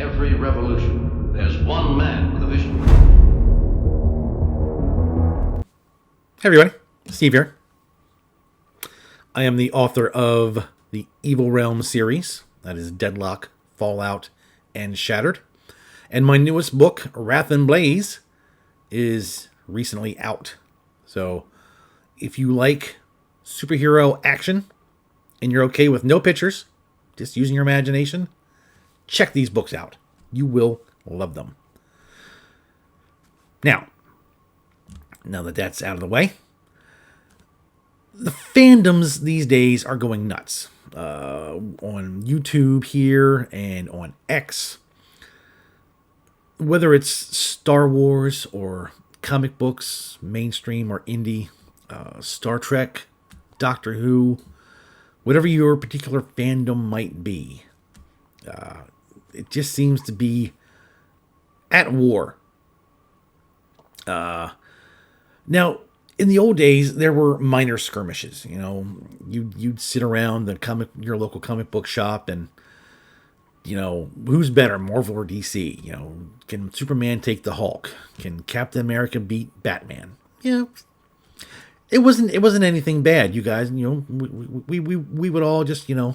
every revolution, there's one man with a vision. Hey everybody, Steve here. I am the author of the Evil Realm series, that is Deadlock, Fallout, and Shattered. And my newest book, Wrath and Blaze, is recently out. So if you like superhero action and you're okay with no pictures, just using your imagination, check these books out. You will love them. Now that that's out of the way, the fandoms these days are going nuts. On YouTube here and on X. Whether it's Star Wars or comic books, mainstream or indie, Star Trek, Doctor Who, whatever your particular fandom might be, it just seems to be at war. Now, in the old days, there were minor skirmishes. You know, you'd sit around your local comic book shop and, you know, who's better, Marvel or DC? You know, can Superman take the Hulk? Can Captain America beat Batman? Yeah, it wasn't anything bad. You guys, you know, we would all just, you know,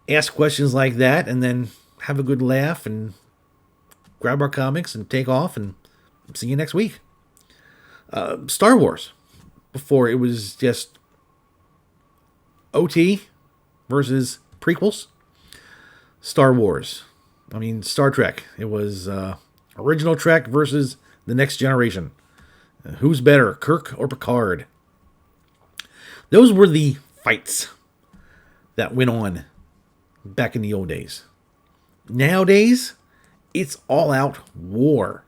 ask questions like that and then have a good laugh and grab our comics and take off and see you next week. Star Wars, before it was just OT versus prequels. Star Trek. It was original Trek versus the next generation. Who's better, Kirk or Picard? Those were the fights that went on back in the old days. Nowadays, it's all out war.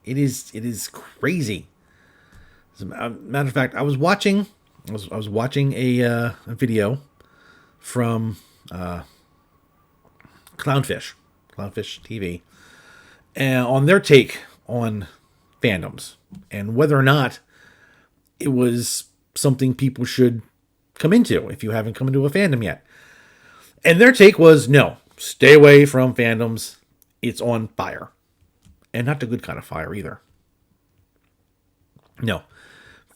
It is crazy. As a matter of fact, I was watching a video from Clownfish TV, and on their take on fandoms and whether or not it was something people should come into if you haven't come into a fandom yet. And their take was, no, stay away from fandoms. It's on fire. And not the good kind of fire either. No.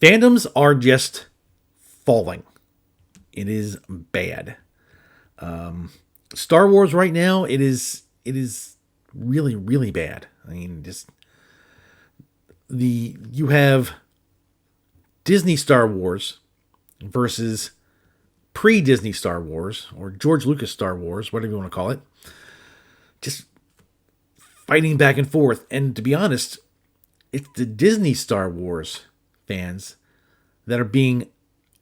Fandoms are just falling. It is bad. Star Wars right now, it is really, really bad. I mean, you have Disney Star Wars versus pre-Disney Star Wars, or George Lucas Star Wars, whatever you want to call it. Just fighting back and forth. And to be honest, it's the Disney Star Wars fans that are being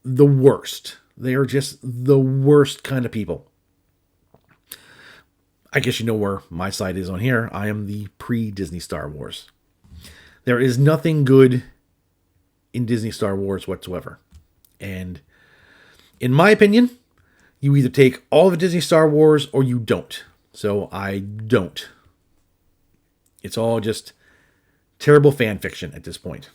the worst. They are just the worst kind of people. I guess you know where my side is on here. I am the pre-Disney Star Wars. There is nothing good in Disney Star Wars whatsoever. And in my opinion, you either take all of Disney Star Wars or you don't. So I don't. It's all just terrible fan fiction at this point.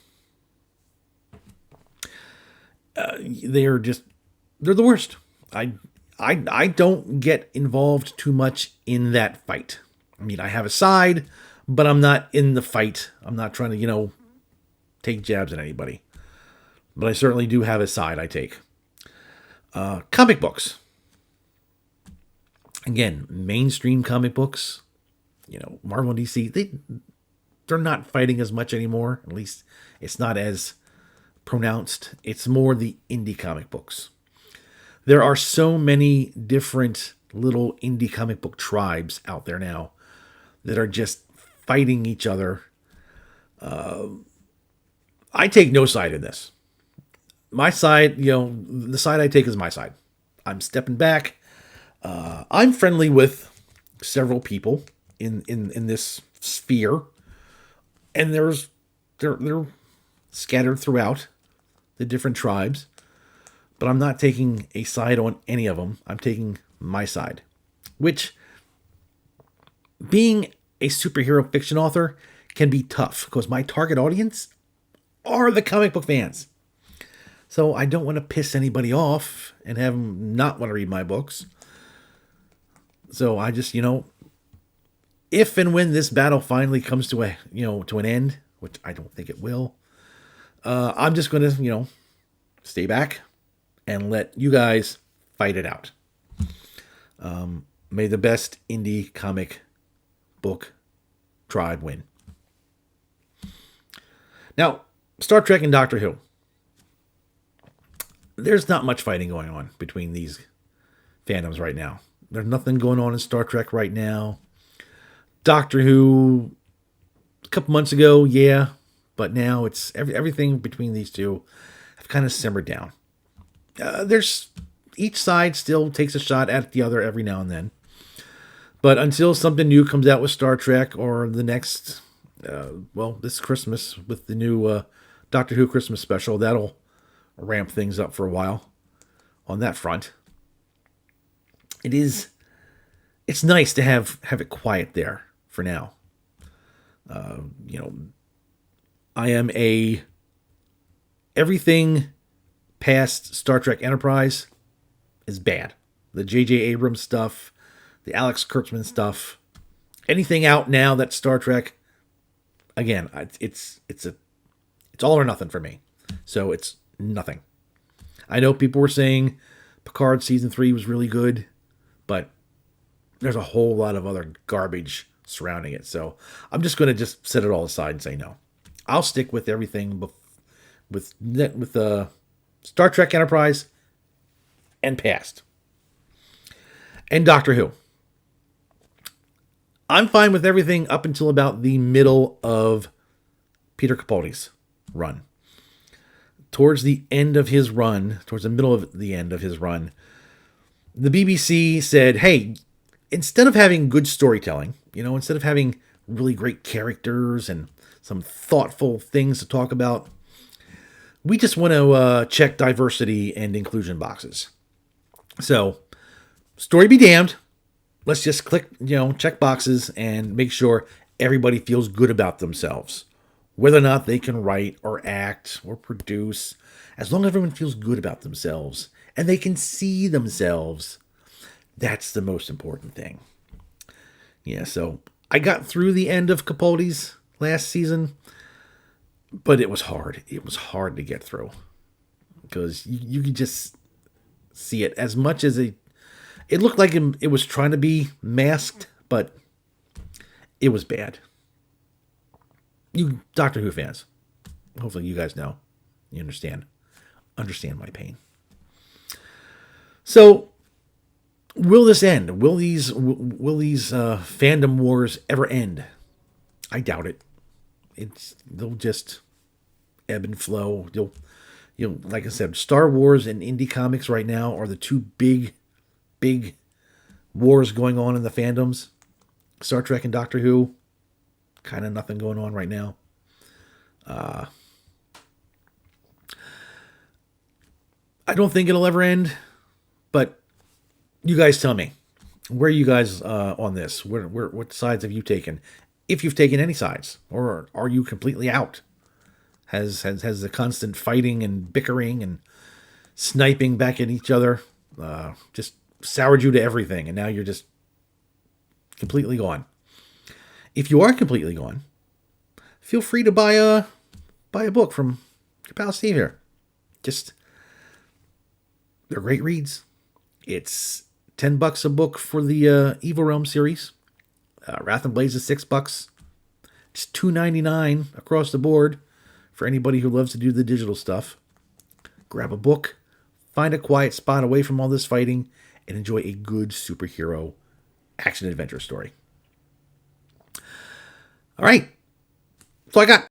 They're the worst. I don't get involved too much in that fight. I mean, I have a side, but I'm not in the fight. I'm not trying to, you know, take jabs at anybody. But I certainly do have a side I take. Comic books. Again, mainstream comic books, you know, Marvel and DC, they're not fighting as much anymore. At least it's not as pronounced. It's more the indie comic books. There are so many different little indie comic book tribes out there now that are just fighting each other. I take no side in this. My side, you know, the side I take is my side. I'm stepping back. I'm friendly with several people in this sphere, and they're scattered throughout the different tribes. But I'm not taking a side on any of them. I'm taking my side. Which, being a superhero fiction author can be tough because my target audience are the comic book fans. So I don't want to piss anybody off and have them not want to read my books. So I just, you know, if and when this battle finally comes to to an end, which I don't think it will, I'm just going to, stay back and let you guys fight it out. May the best indie comic book tribe win. Now, Star Trek and Doctor Who. There's not much fighting going on between these fandoms right now. There's nothing going on in Star Trek right now. Doctor Who, a couple months ago, yeah, but now it's everything between these two have kind of simmered down. There's each side still takes a shot at the other every now and then, but until something new comes out with Star Trek or the next, this Christmas with the new Doctor Who Christmas special, that'll ramp things up for a while on that front. It's nice to have it quiet there for now. I am everything past Star Trek Enterprise is bad. The J.J. Abrams stuff, the Alex Kurtzman stuff, anything out now that's Star Trek, again, it's all or nothing for me. So it's nothing. I know people were saying Picard season 3 was really good, but there's a whole lot of other garbage surrounding it. So I'm just going to just set it all aside and say no. I'll stick with everything with Star Trek Enterprise and past. And Doctor Who. I'm fine with everything up until about the middle of Peter Capaldi's run. Towards the end of his run, towards the middle of the end of his run, the BBC said, hey, instead of having good storytelling, instead of having really great characters and some thoughtful things to talk about, we just want to check diversity and inclusion boxes. So, story be damned. Let's just click, check boxes and make sure everybody feels good about themselves. Whether or not they can write or act or produce, as long as everyone feels good about themselves and they can see themselves, that's the most important thing. Yeah, so I got through the end of Capaldi's last season, but it was hard. It was hard to get through because you could just see it as much as it looked like it was trying to be masked, but it was bad. You Doctor Who fans, hopefully you guys know, you understand my pain. So, will this end? Will these fandom wars ever end? I doubt it. They'll just ebb and flow. You'll like I said, Star Wars and indie comics right now are the two big wars going on in the fandoms. Star Trek and Doctor Who, kind of nothing going on right now. I don't think it'll ever end, but you guys tell me. Where are you guys on this? What sides have you taken? If you've taken any sides, or are you completely out? Has the constant fighting and bickering and sniping back at each other just soured you to everything, and now you're just completely gone? If you are completely gone, feel free to buy a book from your pal Steve here. They're great reads. It's $10 a book for the Evil Realm series. Wrath and Blaze is $6. It's $2.99 across the board for anybody who loves to do the digital stuff. Grab a book, find a quiet spot away from all this fighting, and enjoy a good superhero action adventure story. All right, that's all I got.